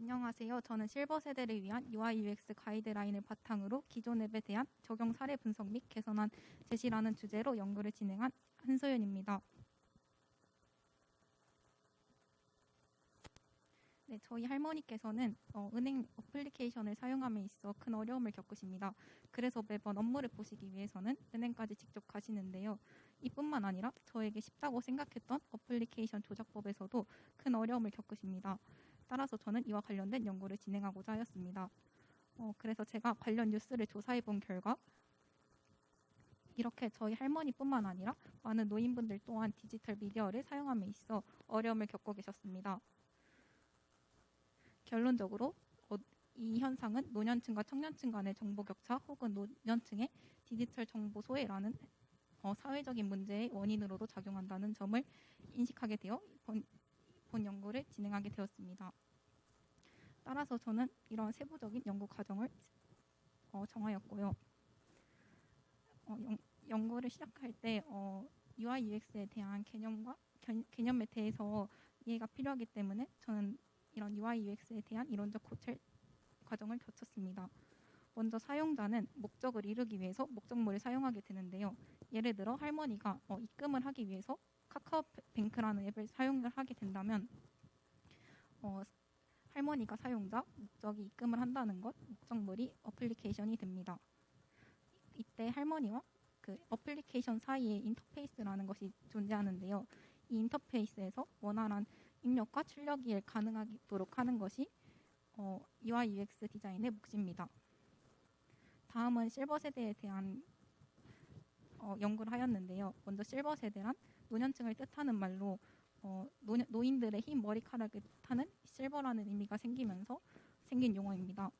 안녕하세요. 저는 실버 세대를 위한 UI UX 가이드라인을 바탕으로 기존 앱에 대한 적용 사례 분석 및 개선안 제시라는 주제로 연구를 진행한 한소연입니다. 네, 저희 할머니께서는 은행 어플리케이션을 사용함에 있어 큰 어려움을 겪으십니다. 그래서 매번 업무를 보시기 위해서는 은행까지 직접 가시는데요. 이뿐만 아니라 저에게 쉽다고 생각했던 어플리케이션 조작법에서도 큰 어려움을 겪으십니다. 따라서 저는 이와 관련된 연구를 진행하고자 하였습니다. 그래서 제가 관련 뉴스를 조사해 본 결과 이렇게 저희 할머니뿐만 아니라 많은 노인분들 또한 디지털 미디어를 사용함에 있어 어려움을 겪고 계셨습니다. 결론적으로 이 현상은 노년층과 청년층 간의 정보 격차 혹은 노년층의 디지털 정보 소외라는 사회적인 문제의 원인으로도 작용한다는 점을 인식하게 되어 본 연구를 진행하게 되었습니다. 따라서 저는 이런 세부적인 연구 과정을 정하였고요. 연구를 시작할 때 UI UX에 대한 개념에 대해서 이해가 필요하기 때문에 저는 이런 UI UX에 대한 이론적 고찰 과정을 거쳤습니다. 먼저 사용자는 목적을 이루기 위해서 목적물을 사용하게 되는데요. 예를 들어 할머니가 입금을 하기 위해서 카카오뱅크라는 앱을 사용을 하게 된다면 할머니가 사용자, 목적이 입금을 한다는 것, 목적물이 어플리케이션이 됩니다. 이때 할머니와 그 어플리케이션 사이에 인터페이스라는 것이 존재하는데요. 이 인터페이스에서 원활한 입력과 출력이 가능하도록 하는 것이 UI UX 디자인의 몫입니다. 다음은 실버 세대에 대한 연구를 하였는데요. 먼저 실버 세대란 노년층을 뜻하는 말로 노인들의 흰 머리카락을 뜻하는 실버라는 의미가 생기면서 생긴 용어입니다.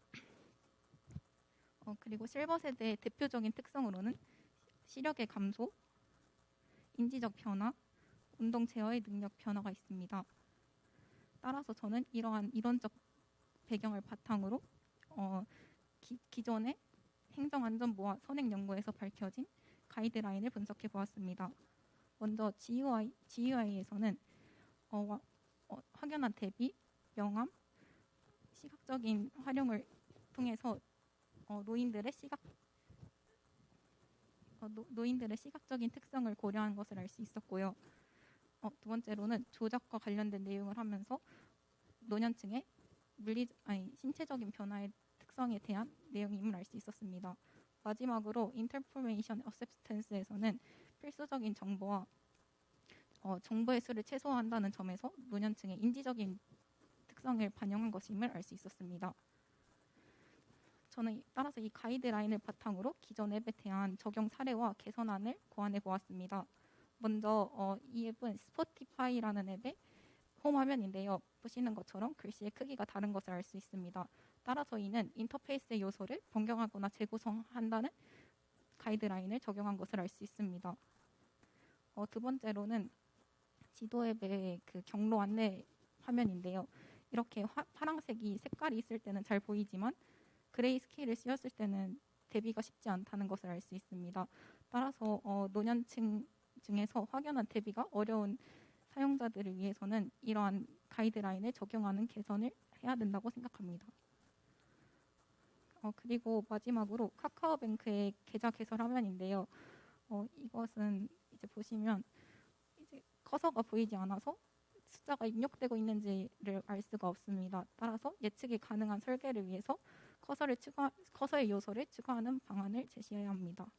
그리고 실버 세대의 대표적인 특성으로는 시력의 감소, 인지적 변화, 운동 제어의 능력 변화가 있습니다. 따라서 저는 이러한 이론적 배경을 바탕으로 기존의 행정안전부와 선행연구에서 밝혀진 가이드라인을 분석해 보았습니다. 먼저 GUI에서는 확연한 대비, 명암, 시각적인 활용을 통해서 노인들의 시각적인 특성을 고려한 것을 알 수 있었고요. 두 번째로는 조작과 관련된 내용을 하면서 노년층의 신체적인 변화의 특성에 대한 내용임을 알 수 있었습니다. 마지막으로 인터포메이션 어셉스턴스에서는 필수적인 정보와 정보의 수를 최소화한다는 점에서 노년층의 인지적인 특성을 반영한 것임을 알 수 있었습니다. 저는 따라서 이 가이드라인을 바탕으로 기존 앱에 대한 적용 사례와 개선안을 고안해 보았습니다. 먼저 이 앱은 스포티파이라는 앱의 홈 화면인데요. 보시는 것처럼 글씨의 크기가 다른 것을 알 수 있습니다. 따라서 이는 인터페이스의 요소를 변경하거나 재구성한다는 가이드라인을 적용한 것을 알 수 있습니다. 두 번째로는 지도 앱의 그 경로 안내 화면인데요. 이렇게 파란색이 색깔이 있을 때는 잘 보이지만 그레이 스케일을 씌웠을 때는 대비가 쉽지 않다는 것을 알 수 있습니다. 따라서 노년층 중에서 확연한 대비가 어려운 사용자들을 위해서는 이러한 가이드라인을 적용하는 개선을 해야 된다고 생각합니다. 그리고 마지막으로 카카오뱅크의 계좌 개설 화면인데요. 이것은 이제 보시면 이제 커서가 보이지 않아서 숫자가 입력되고 있는지를 알 수가 없습니다. 따라서 예측이 가능한 설계를 위해서 커서의 요소를 추가하는 방안을 제시해야 합니다.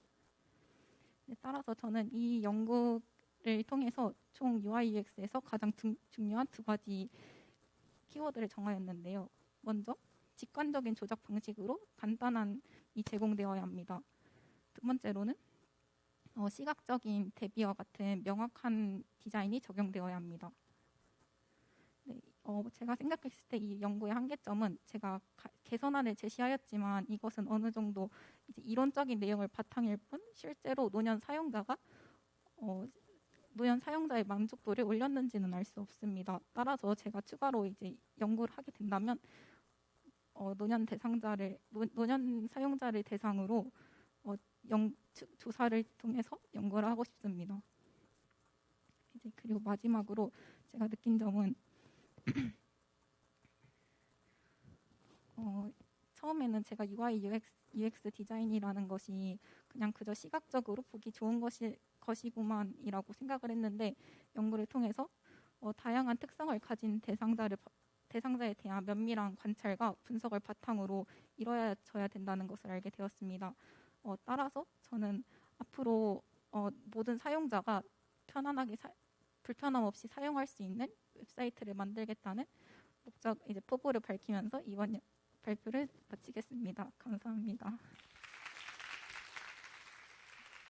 네, 따라서 저는 이 연구를 통해서 총 UI UX에서 가장 중요한 두 가지 키워드를 정하였는데요. 먼저 직관적인 조작 방식으로 간단함이 제공되어야 합니다. 두 번째로는 시각적인 대비와 같은 명확한 디자인이 적용되어야 합니다. 네, 제가 생각했을 때 이 연구의 한계점은 제가 개선안을 제시하였지만 이것은 어느 정도 이제 이론적인 내용을 바탕일 뿐 실제로 노년 사용자의 만족도를 올렸는지는 알 수 없습니다. 따라서 제가 추가로 이제 연구를 하게 된다면 노년 사용자를 대상으로 조사를 통해서 연구를 하고 싶습니다. 이제 그리고 마지막으로 제가 느낀 점은 처음에는 제가 UI, UX 디자인이라는 것이 그냥 그저 시각적으로 보기 좋은 것이구만이라고 생각을 했는데 연구를 통해서 다양한 특성을 가진 대상자에 대한 면밀한 관찰과 분석을 바탕으로 이루어져야 된다는 것을 알게 되었습니다. 따라서 저는 앞으로 모든 사용자가 편안하게 불편함 없이 사용할 수 있는 웹사이트를 만들겠다는 포부를 밝히면서 이번 발표를 마치겠습니다. 감사합니다.